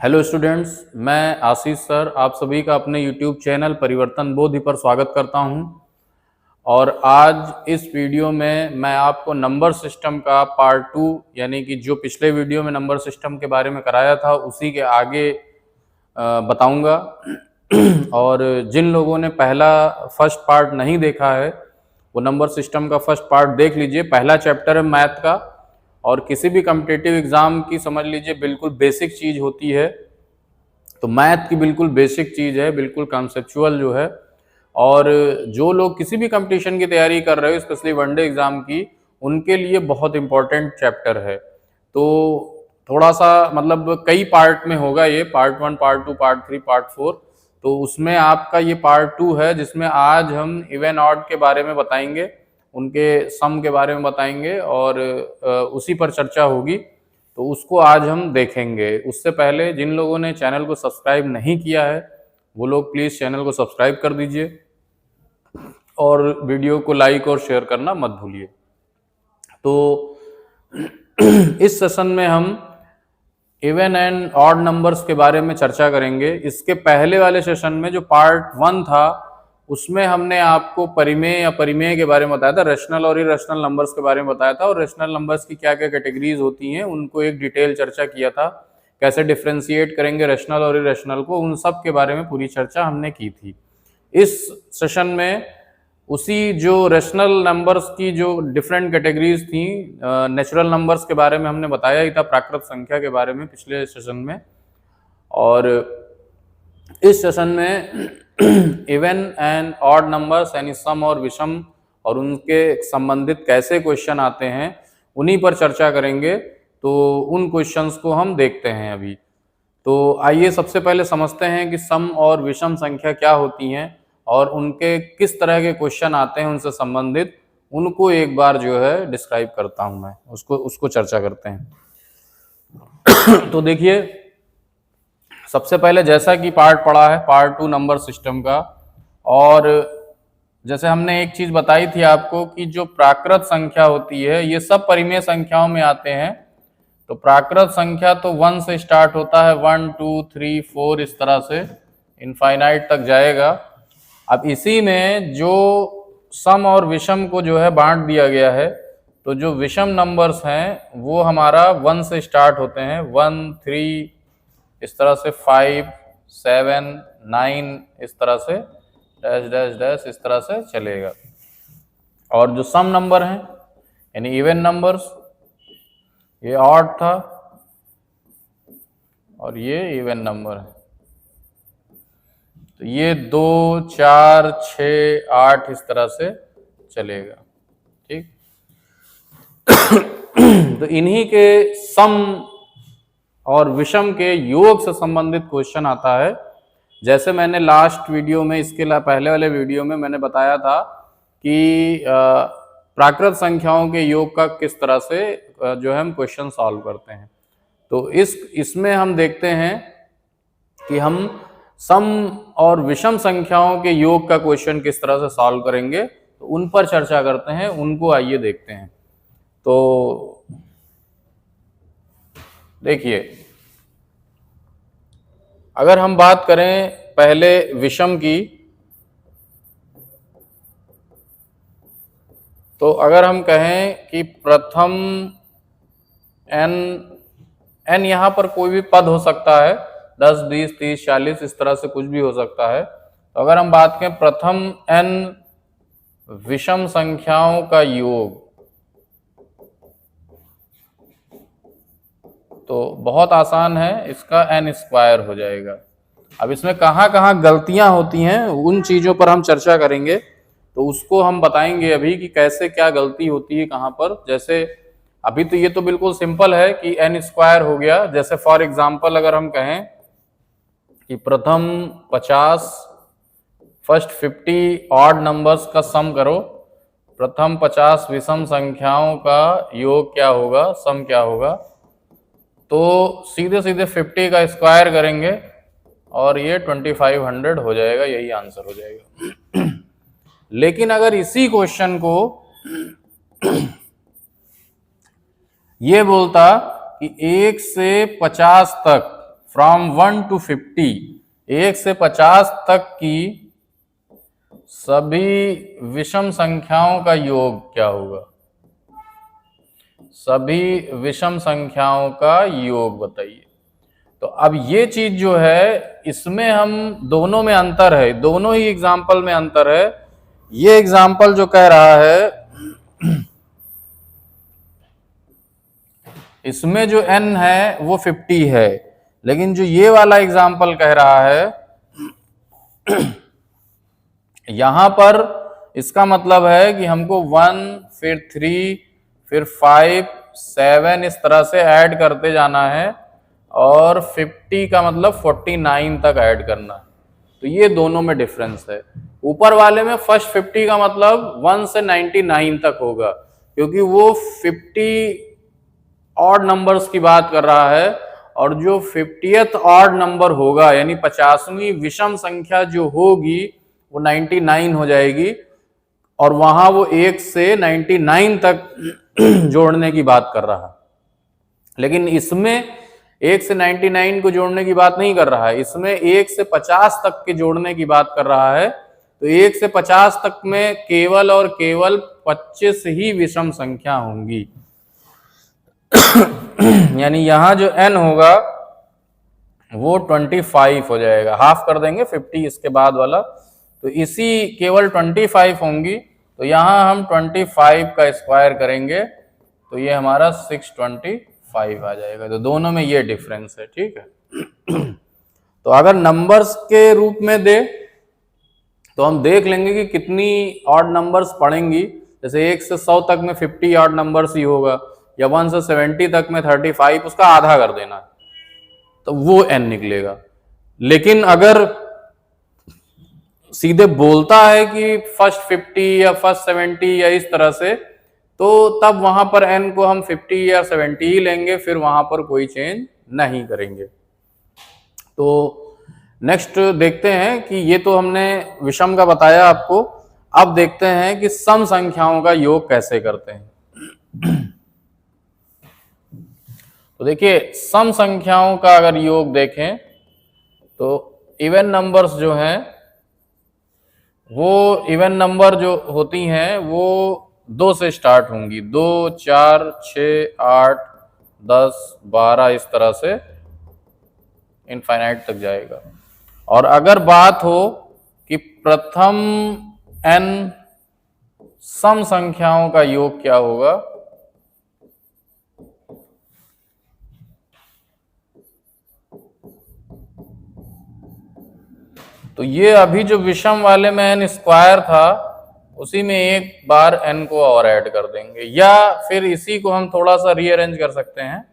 Hello students, मैं आशीष sir आप सभी का अपने यूट्यूब चैनल परिवर्तन बोधि पर स्वागत करता हूं। और आज इस वीडियो में मैं आपको नंबर सिस्टम का पार्ट 2 यानी कि जो पिछले वीडियो में नंबर सिस्टम के बारे में कराया था उसी के आगे बताऊंगा। और जिन लोगों ने फर्स्ट पार्ट नहीं देखा है वो नंबर सिस्टम का फर्स्ट पार्ट देख लीजिए। पहला चैप्टर है मैथ का और किसी भी कॉम्पिटिटिव एग्जाम की समझ लीजिए बिल्कुल बेसिक चीज होती है। तो मैथ की बिल्कुल बेसिक चीज है, बिल्कुल कॉन्सेप्चुअल जो है। और जो लोग किसी भी कंपटीशन की तैयारी कर रहे हो स्पेशली वनडे एग्जाम की, उनके लिए बहुत इंपॉर्टेंट चैप्टर है। तो थोड़ा सा मतलब कई पार्ट में होगा ये, पार्ट 1, पार्ट 2, पार्ट 3, पार्ट 4। तो उसमें आपका ये पार्ट 2 है जिसमें आज हम इवन ऑड के बारे में बताएंगे, उनके सम के बारे में बताएंगे और उसी पर चर्चा होगी। तो उसको आज हम देखेंगे। उससे पहले जिन लोगों ने चैनल को सब्सक्राइब नहीं किया है वो लोग प्लीज चैनल को सब्सक्राइब कर दीजिए और वीडियो को लाइक और शेयर करना मत भूलिए। तो इस सेशन में हम इवन एंड ऑड नंबर्स के बारे में चर्चा करेंगे। इसके पहले वाले सेशन में जो पार्ट 1 था उसमें हमने आपको परिमेय या परिमेय के बारे में बताया था, रेशनल और इरेशनल नंबर्स के बारे में बताया था और रेशनल नंबर्स की क्या क्या कैटेगरीज होती हैं उनको एक डिटेल चर्चा किया था। कैसे डिफ्रेंशिएट करेंगे रेशनल और इरेशनल को, उन सब के बारे में पूरी चर्चा हमने की थी। इस सेशन में उसी जो रेशनल नंबर्स की जो डिफरेंट कैटेगरीज थी, नेचुरल नंबर्स के बारे में हमने बताया ही था, प्राकृत संख्या के बारे में पिछले सेशन में। और इस सेशन में इवन एंड ऑड नंबर्स यानी सम और विषम और उनके संबंधित कैसे क्वेश्चन आते हैं उन्हीं पर चर्चा करेंगे। तो उन क्वेश्चंस को हम देखते हैं अभी। तो आइए सबसे पहले समझते हैं कि सम और विषम संख्या क्या होती हैं और उनके किस तरह के क्वेश्चन आते हैं उनसे संबंधित, उनको एक बार जो है डिस्क्राइब करता हूं मैं, उसको चर्चा करते हैं। तो देखिए, सबसे पहले जैसा कि पार्ट पढ़ा है पार्ट 2 नंबर सिस्टम का, और जैसे हमने एक चीज बताई थी आपको कि जो प्राकृत संख्या होती है ये सब परिमेय संख्याओं में आते हैं। तो प्राकृत संख्या तो 1 से स्टार्ट होता है, 1 2 3 4 इस तरह से इनफाइनाइट तक जाएगा। अब इसी में जो सम और विषम को जो है बांट दिया गया है। तो जो विषम नंबर्स हैं वो हमारा 1 से स्टार्ट होते हैं, 1 3 इस तरह से, 5 7 9 इस तरह से, डैश डैश डैश इस तरह से चलेगा। और जो सम नंबर हैं यानी इवन नंबर्स, ये ऑड था और ये इवन नंबर है। तो ये 2 4 6 8 इस तरह से चलेगा, ठीक। तो इन्हीं के सम और विषम के योग से संबंधित क्वेश्चन आता है। जैसे मैंने लास्ट वीडियो में, इसके पहले वाले वीडियो में मैंने बताया था कि प्राकृत संख्याओं के योग का किस तरह से जो है हम क्वेश्चन सॉल्व करते हैं। तो इसमें हम देखते हैं कि हम सम और विषम संख्याओं के योग का क्वेश्चन किस तरह से सॉल्व करेंगे, तो उन पर चर्चा करते हैं। उनको आइए देखते हैं। तो देखिए, अगर हम बात करें पहले विषम की, तो अगर हम कहें कि प्रथम n यहां पर कोई भी पद हो सकता है, 10 20 30 40 इस तरह से कुछ भी हो सकता है। तो अगर हम बात करें प्रथम n विषम संख्याओं का योग, तो बहुत आसान है, इसका n स्क्वायर हो जाएगा। अब इसमें कहाँ कहाँ गलतियां होती हैं उन चीजों पर हम चर्चा करेंगे। तो उसको हम बताएंगे अभी कि कैसे क्या गलती होती है कहाँ पर। जैसे अभी तो ये तो बिल्कुल सिंपल है कि n स्क्वायर हो गया। जैसे फॉर एग्जांपल अगर हम कहें कि प्रथम 50 फर्स्ट 50 ऑड नंबर्स का सम करो, प्रथम 50 विषम संख्याओं का योग क्या होगा, सम क्या होगा, तो सीधे सीधे 50 का स्क्वायर करेंगे और ये 2500 हो जाएगा, यही आंसर हो जाएगा। लेकिन अगर इसी क्वेश्चन को ये बोलता कि 1 से 50 तक ¬ फ्रॉम 1 to 50, 1 से 50 तक की सभी विषम संख्याओं का योग क्या होगा? सभी विषम संख्याओं का योग बताइए। तो अब ये चीज जो है, इसमें हम दोनों में अंतर है, दोनों ही एग्जाम्पल में अंतर है। ये एग्जाम्पल जो कह रहा है, इसमें जो n है वो 50 है, लेकिन जो ये वाला एग्जाम्पल कह रहा है यहां पर इसका मतलब है कि हमको 1 फिर 3 फिर 5 7 इस तरह से ऐड करते जाना है, और 50 का मतलब 49 तक ऐड करना है। तो ये दोनों में डिफरेंस है। ऊपर वाले में फर्स्ट 50 का मतलब 1 से 99 तक होगा, क्योंकि वो 50 ऑड नंबर्स की बात कर रहा है, और जो 50th ऑड नंबर होगा यानी 50वीं विषम संख्या जो होगी वो 99 हो जाएगी, और वहां वो 1 से 99 तक जोड़ने की बात कर रहा है। लेकिन इसमें 1 से 99 को जोड़ने की बात नहीं कर रहा है, इसमें 1 से 50 तक के जोड़ने की बात कर रहा है। तो 1 से 50 तक में केवल और केवल 25 ही विषम संख्या होंगी। यानी यहां जो n होगा वो 25 हो जाएगा, हाफ कर देंगे 50 इसके बाद वाला, तो इसी केवल 25 होंगी। तो यहां हम 25 का स्क्वायर करेंगे तो ये हमारा 625 आ जाएगा। तो दोनों में ये डिफरेंस है, ठीक है। तो अगर नंबर्स के रूप में दे तो हम देख लेंगे कि कितनी ऑड नंबर्स पड़ेंगी। जैसे 1 से 100 तक में 50 ऑड नंबर्स ही होगा, या 1 से 70 तक में 35, उसका आधा कर देना, तो वो n निकलेगा। लेकिन अगर सीधे बोलता है कि फर्स्ट 50 या फर्स्ट 70 या इस तरह से, तो तब वहां पर n को हम 50 या 70 ही लेंगे, फिर वहां पर कोई चेंज नहीं करेंगे। तो नेक्स्ट देखते हैं कि ये तो हमने विषम का बताया आपको, अब देखते हैं कि सम संख्याओं का योग कैसे करते हैं। तो देखिए, सम संख्याओं का अगर योग देखें तो इवन नंबर्स जो हैं, वो इवन नंबर जो होती हैं वो 2 से स्टार्ट होंगी, 2 4 6 8 10 12 इस तरह से इनफाइनाइट तक जाएगा। और अगर बात हो कि प्रथम n सम संख्याओं का योग क्या होगा, तो ये अभी जो विषम वाले में n स्क्वायर था उसी में एक बार n को और ऐड कर देंगे, या फिर इसी को हम थोड़ा सा रीअरेंज कर सकते हैं,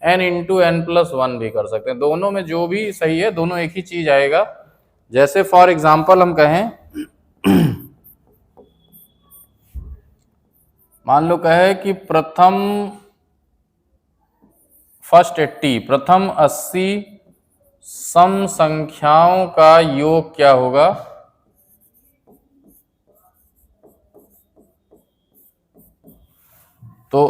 n इंटू n प्लस 1 भी कर सकते हैं। दोनों में जो भी सही है, दोनों एक ही चीज आएगा। जैसे फॉर एग्जांपल हम कहें, मान लो कहे कि प्रथम 80 सम संख्याओं का योग क्या होगा। तो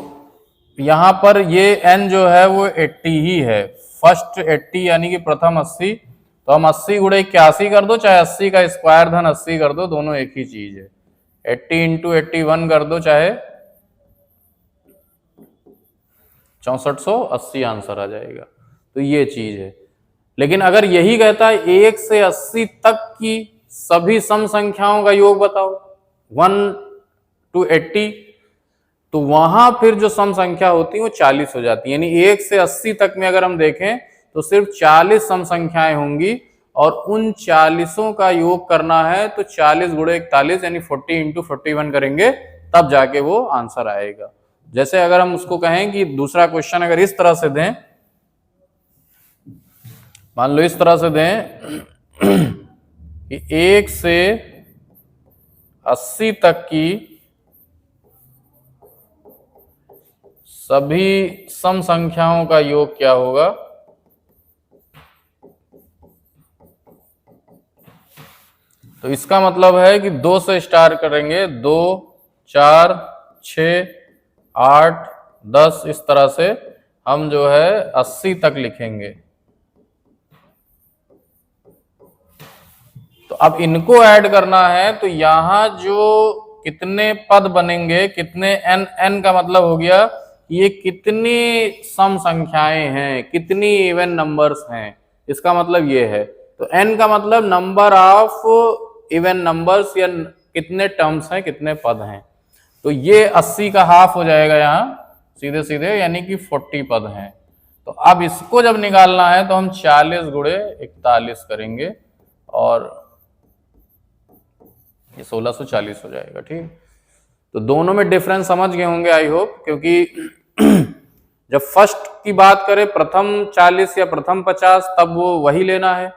यहां पर ये n जो है वो 80 ही है, फर्स्ट 80 यानी कि प्रथम 80। तो हम 80 गुणे 81 कर दो, चाहे 80 का स्क्वायर धन 80 कर दो, दोनों एक ही चीज है। 80 इंटू 81 कर दो, चाहे 6480 आंसर आ जाएगा। तो ये चीज है। लेकिन अगर यही कहता है 1 से 80 तक की सभी सम संख्याओं का योग बताओ, 1 to 80, तो वहां फिर जो सम संख्या होती है वो 40 हो जाती है। यानी 1 से 80 तक में अगर हम देखें तो सिर्फ 40 सम संख्याएं होंगी, और उन 40 का योग करना है तो 40 गुणे 41 यानी 40 इंटू 41 करेंगे, तब जाके वो आंसर आएगा। जैसे अगर हम उसको कहें कि दूसरा क्वेश्चन अगर इस तरह से दें, मान लो इस तरह से दें कि 1 से 80 तक की सभी सम संख्याओं का योग क्या होगा। तो इसका मतलब है कि 2 से स्टार्ट करेंगे, 2 4 6 8 10 इस तरह से हम जो है 80 तक लिखेंगे। तो अब इनको ऐड करना है, तो यहाँ जो कितने पद बनेंगे, कितने n का मतलब हो गया ये कितनी सम संख्याएं हैं, कितनी इवन नंबर्स हैं, इसका मतलब ये है। तो n का मतलब नंबर ऑफ इवन नंबर्स या कितने टर्म्स हैं, कितने पद हैं। तो ये 80 का हाफ हो जाएगा यहाँ सीधे सीधे, यानी कि 40 पद हैं। तो अब इसको जब निकालना है तो हम 40 गुणे 41 करेंगे और ये 1640 हो जाएगा। ठीक, तो दोनों में डिफरेंस समझ गए होंगे आई होप, क्योंकि जब फर्स्ट की बात करें प्रथम 40 या प्रथम 50 तब वो वही लेना है,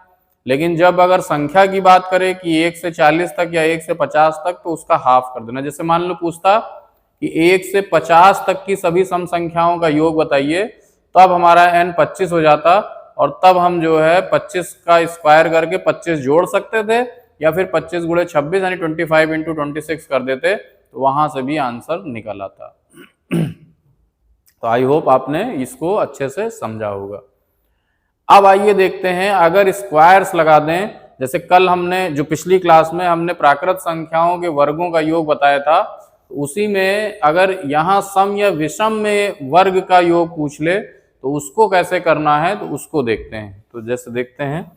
लेकिन जब अगर संख्या की बात करें कि 1 से 40 तक या 1 से 50 तक तो उसका हाफ कर देना। जैसे मान लो पूछता कि 1 से 50 तक की सभी सम संख्याओं का योग बताइए, तो अब हमारा n 25 हो जाता और तब हम जो है 25 का स्क्वायर करके 25 जोड़ सकते थे या फिर 25 गुणे 26 यानी 25 इंटू 26 कर देते, तो वहां से भी आंसर निकल आता। तो आई होप आपने इसको अच्छे से समझा होगा। अब आइए देखते हैं, अगर स्क्वायर्स लगा दें, जैसे कल हमने जो पिछली क्लास में हमने प्राकृत संख्याओं के वर्गों का योग बताया था, उसी में अगर यहाँ सम या विषम में वर्ग का योग पूछ ले तो उसको कैसे करना है, तो उसको देखते हैं। तो जैसे देखते हैं,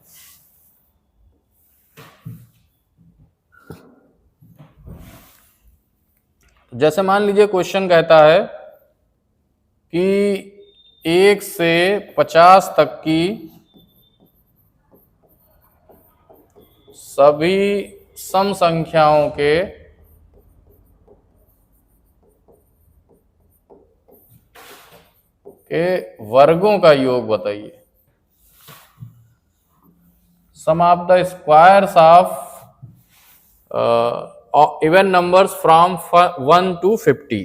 जैसे मान लीजिए क्वेश्चन कहता है कि 1 से 50 तक की सभी सम संख्याओं के वर्गों का योग बताइए। Sum of the squares of even numbers from 1 to 50।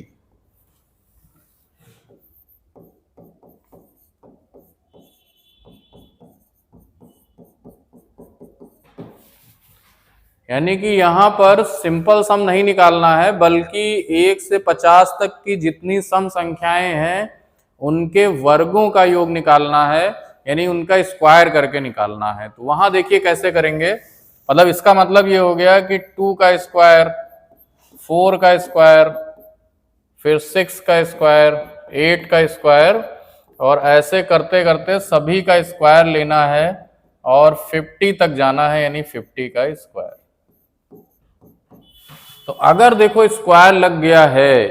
यानी कि यहां पर सिंपल सम नहीं निकालना है, बल्कि 1 से 50 तक की जितनी सम संख्याएं हैं उनके वर्गों का योग निकालना है, यानी उनका स्क्वायर करके निकालना है। तो वहां देखिए कैसे करेंगे। मतलब इसका मतलब ये हो गया कि 2 का स्क्वायर, 4 का स्क्वायर, फिर 6 का स्क्वायर, 8 का स्क्वायर, और ऐसे करते करते सभी का स्क्वायर लेना है और 50 तक जाना है, यानी 50 का स्क्वायर। तो अगर देखो स्क्वायर लग गया है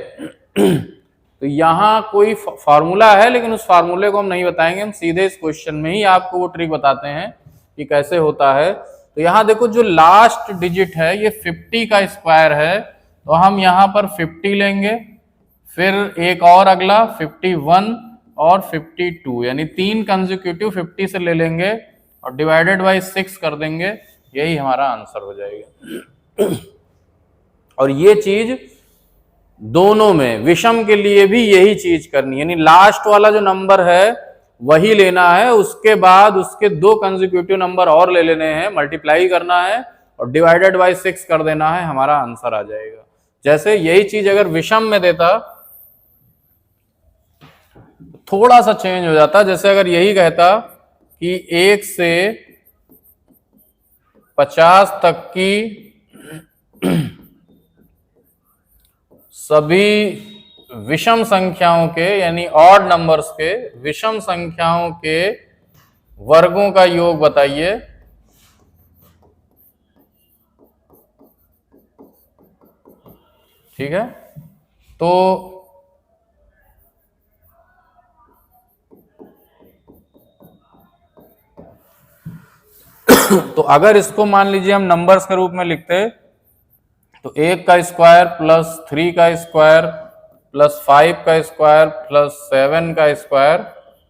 तो यहां कोई फार्मूला है, लेकिन उस फार्मूले को हम नहीं बताएंगे, हम सीधे इस क्वेश्चन में ही आपको वो ट्रिक बताते हैं कि कैसे होता है। तो यहां देखो जो लास्ट डिजिट है ये 50 का स्क्वायर है, तो हम यहां पर 50 लेंगे, फिर एक और अगला 51 और 52, यानी 3 कंसेक्यूटिव 50 से ले लेंगे और डिवाइडेड बाय 6 कर देंगे, यही हमारा आंसर हो जाएगा। और ये चीज दोनों में, विषम के लिए भी यही चीज करनी है, यानी लास्ट वाला जो नंबर है वही लेना है, उसके बाद उसके 2 कंसेक्यूटिव नंबर और ले लेने हैं, मल्टीप्लाई करना है और डिवाइडेड बाय 6 कर देना है, हमारा आंसर आ जाएगा। जैसे यही चीज अगर विषम में देता थोड़ा सा चेंज हो जाता। जैसे अगर यही कहता कि 1 से 50 तक की सभी विषम संख्याओं के, यानी ऑड नंबर्स के विषम संख्याओं के वर्गों का योग बताइए। ठीक है, तो अगर इसको मान लीजिए हम नंबर्स के रूप में लिखते, तो 1 का स्क्वायर प्लस 3 का स्क्वायर प्लस 5 का स्क्वायर प्लस 7 का स्क्वायर,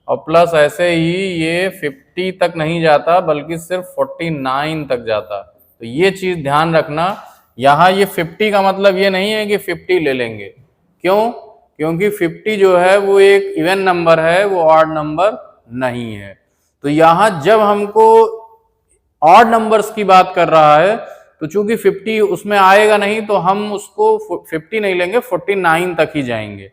और प्लस ऐसे ही ये 50 तक नहीं जाता बल्कि सिर्फ 49 तक जाता। तो ये चीज ध्यान रखना, यहाँ ये 50 का मतलब ये नहीं है कि 50 ले लेंगे। क्यों? क्योंकि 50 जो है वो एक इवन नंबर है, वो ऑड नंबर नहीं है। तो यहाँ जब हमको ऑड नंबर्स की बात कर रहा है, तो चूंकि 50 उसमें आएगा नहीं, तो हम उसको 50 नहीं लेंगे, 49 तक ही जाएंगे।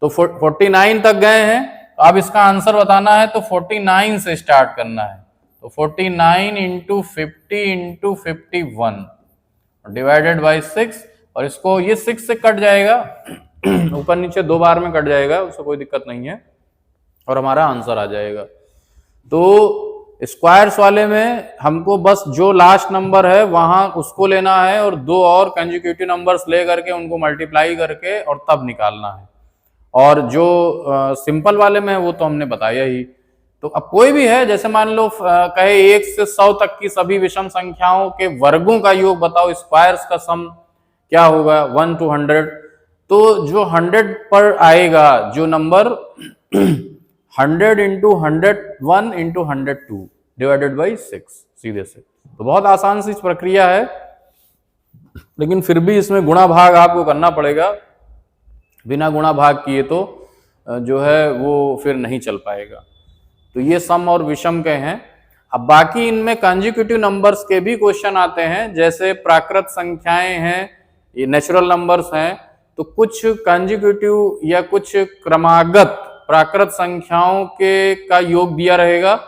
तो 49 तक गए हैं, अब इसका आंसर बताना है तो 49 से स्टार्ट करना है। तो 49 इंटू 50 इंटू 51 डिवाइडेड बाई 6, और इसको ये 6 से कट जाएगा ऊपर नीचे 2 बार में कट जाएगा, उससे कोई दिक्कत नहीं है, और हमारा आंसर आ जाएगा। तो स्क्वायर्स वाले में हमको बस जो लास्ट नंबर है वहां उसको लेना है और 2 और कंसेक्यूटिव नंबर्स ले करके उनको मल्टीप्लाई करके और तब निकालना है। और जो सिंपल वाले में है वो तो हमने बताया ही। तो अब कोई भी है, जैसे मान लो कहे 1 से 100 तक की सभी विषम संख्याओं के वर्गों का योग बताओ, स्क्वायर्स का सम क्या होगा 1 to 100। तो जो 100 पर आएगा जो number 100 into 101 into 102 divided by 6, सीधे से। तो बहुत आसान सी प्रक्रिया है, लेकिन फिर भी इसमें गुणा भाग आपको करना पड़ेगा। बिना गुणा भाग किए तो जो है वो फिर नहीं चल पाएगा। तो ये सम और विषम के हैं। अब बाकी इनमें कंसेक्यूटिव नंबर्स के भी क्वेश्चन आते हैं, जैसे प्राकृत संख्याएं हैं, ये नेचुरल नंबर्स हैं, तो कुछ कंसेक्यूटिव या कुछ क्रमागत प्राकृत संख्याओं के का योग दिया रहेगा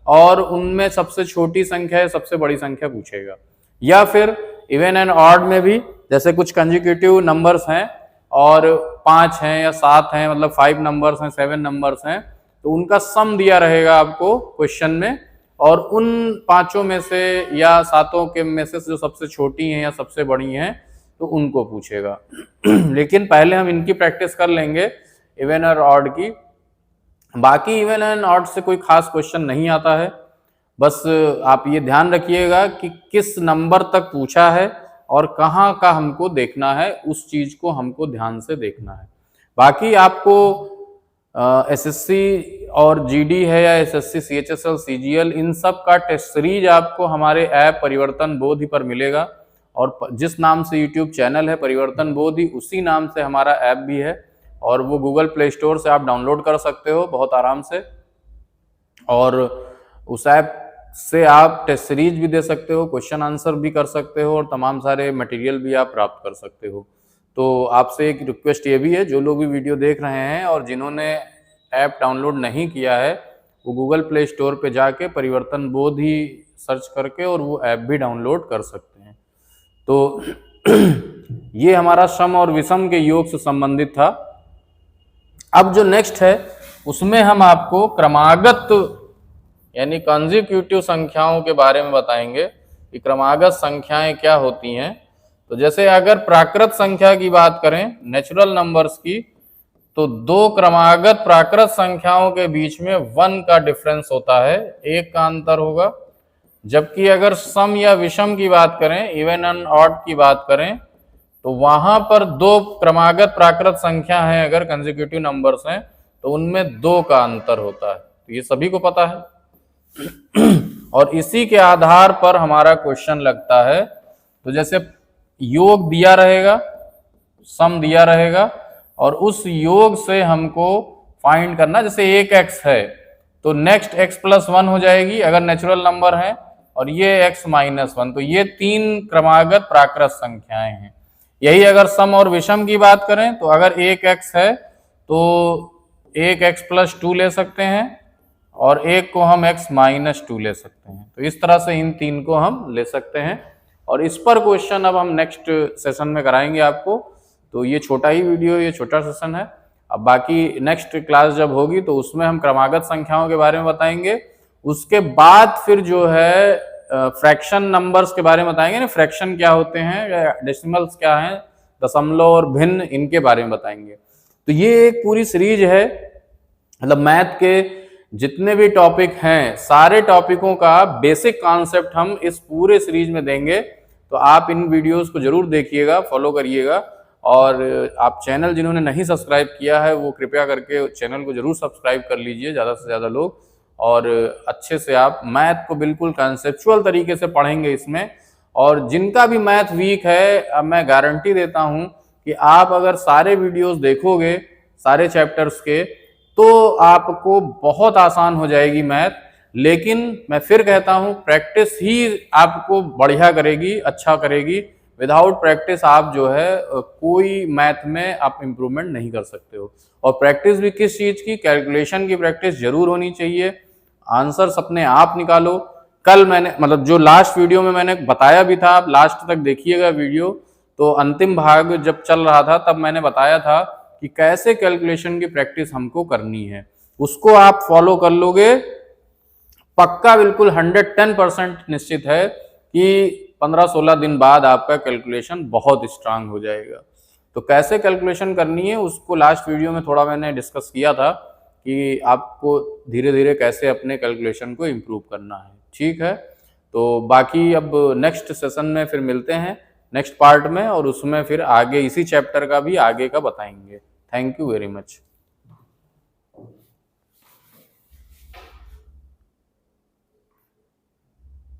और उनमें सबसे छोटी संख्या है सबसे बड़ी संख्या पूछेगा। या फिर इवन एंड ऑड में भी जैसे कुछ कंसेक्यूटिव नंबर्स हैं और 5 हैं या 7 हैं, मतलब 5 नंबर्स हैं, 7 नंबर्स हैं, तो उनका सम दिया रहेगा आपको क्वेश्चन में, और उन 5 में से या 7 के में से जो सबसे छोटी हैं या सबसे बड़ी हैं तो उनको पूछेगा। लेकिन पहले हम इनकी प्रैक्टिस कर लेंगे, इवन और ऑड की। बाकी इवन एंड ऑड से कोई खास क्वेश्चन नहीं आता है, बस आप ये ध्यान रखिएगा कि किस नंबर तक पूछा है और कहाँ का हमको देखना है, उस चीज को हमको ध्यान से देखना है। बाकी आपको एसएससी और जीडी है या एसएससी सीएचएसएल सीजीएल, इन सब का टेस्ट सीरीज आपको हमारे ऐप परिवर्तन बोधि पर मिलेगा, और जिस नाम से यूट्यूब चैनल है परिवर्तन बोधि, उसी नाम से हमारा ऐप भी है, और वो गूगल प्ले स्टोर से आप डाउनलोड कर सकते हो बहुत आराम से, और उस ऐप से आप टेस्ट सीरीज भी दे सकते हो, क्वेश्चन आंसर भी कर सकते हो, और तमाम सारे मटेरियल भी आप प्राप्त कर सकते हो। तो आपसे एक रिक्वेस्ट ये भी है, जो लोग भी वीडियो देख रहे हैं और जिन्होंने ऐप डाउनलोड नहीं किया है, वो गूगल प्ले स्टोर पे जाके परिवर्तन बोधि सर्च करके और वो ऐप भी डाउनलोड कर सकते हैं। तो ये हमारा सम और विषम के योग से संबंधित था। अब जो नेक्स्ट है उसमें हम आपको क्रमागत यानी कंसेक्यूटिव संख्याओं के बारे में बताएंगे कि क्रमागत संख्याएं क्या होती हैं। तो जैसे अगर प्राकृत संख्या की बात करें, नेचुरल नंबर्स की, तो 2 क्रमागत प्राकृत संख्याओं के बीच में 1 का डिफरेंस होता है, 1 का अंतर होगा। जबकि अगर सम या विषम की बात करें, इवन एंड ऑड की बात करें, तो वहां पर 2 क्रमागत प्राकृत संख्या है, अगर कंसेक्यूटिव नंबर्स हैं, तो उनमें 2 का अंतर होता है। तो ये सभी को पता है और इसी के आधार पर हमारा क्वेश्चन लगता है। तो जैसे योग दिया रहेगा, सम दिया रहेगा, और उस योग से हमको फाइंड करना, जैसे 1x है तो नेक्स्ट x+1 हो जाएगी अगर नेचुरल नंबर है, और ये x-1, तो ये 3 क्रमागत प्राकृत संख्याएं हैं। यही अगर सम और विषम की बात करें, तो अगर 1x है तो 1x+2 ले सकते हैं, और 1 को हम x-2 ले सकते हैं। तो इस तरह से इन 3 को हम ले सकते हैं, और इस पर क्वेश्चन अब हम नेक्स्ट सेशन में कराएंगे आपको। तो ये छोटा ही वीडियो, ये छोटा सेशन है। अब बाकी नेक्स्ट क्लास जब होगी तो उसमें हम क्रमागत संख्याओं के बारे में बताएंगे। उसके बाद फिर जो है फ्रैक्शन नंबर्स के बारे में बताएंगे ना, फ्रैक्शन क्या होते हैं, डेसिमल्स क्या हैं, दशमलव और भिन्न, इनके बारे में बताएंगे। तो ये एक पूरी सीरीज है, मतलब मैथ के जितने भी टॉपिक हैं सारे टॉपिकों का बेसिक कॉन्सेप्ट हम इस पूरे सीरीज में देंगे। तो आप इन वीडियोस को जरूर देखिएगा, फॉलो करिएगा, और आप चैनल जिन्होंने नहीं सब्सक्राइब किया है वो कृपया करके चैनल को जरूर सब्सक्राइब कर लीजिए, ज़्यादा से ज़्यादा लोग, और अच्छे से आप मैथ को बिल्कुल कंसेप्चुअल तरीके से पढ़ेंगे इसमें। और जिनका भी मैथ वीक है, अब मैं गारंटी देता हूं कि आप अगर सारे वीडियोस देखोगे सारे चैप्टर्स के, तो आपको बहुत आसान हो जाएगी मैथ। लेकिन मैं फिर कहता हूं, प्रैक्टिस ही आपको बढ़िया करेगी, अच्छा करेगी। विदाउट प्रैक्टिस आप जो है कोई मैथ में आप इंप्रूवमेंट नहीं कर सकते हो। और प्रैक्टिस भी किस चीज की, कैलकुलेशन की प्रैक्टिस जरूर होनी चाहिए। आंसर्स अपने आप निकालो, कल मैंने मतलब जो लास्ट वीडियो में मैंने बताया भी था, आप लास्ट तक देखिएगा वीडियो, तो अंतिम भाग जब चल रहा था तब मैंने बताया था कि कैसे कैलकुलेशन की प्रैक्टिस हमको करनी है। उसको आप फॉलो कर लोगे, पक्का बिल्कुल 110% निश्चित है कि 15-16 दिन बाद आपका कैलकुलेशन बहुत स्ट्रांग हो जाएगा। तो कैसे कैलकुलेशन करनी है उसको लास्ट वीडियो में थोड़ा मैंने डिस्कस किया था कि आपको धीरे धीरे कैसे अपने कैलकुलेशन को इम्प्रूव करना है। ठीक है, तो बाकी अब नेक्स्ट सेशन में फिर मिलते हैं नेक्स्ट पार्ट में, और उसमें फिर आगे इसी चैप्टर का भी आगे का बताएंगे। Thank you very much.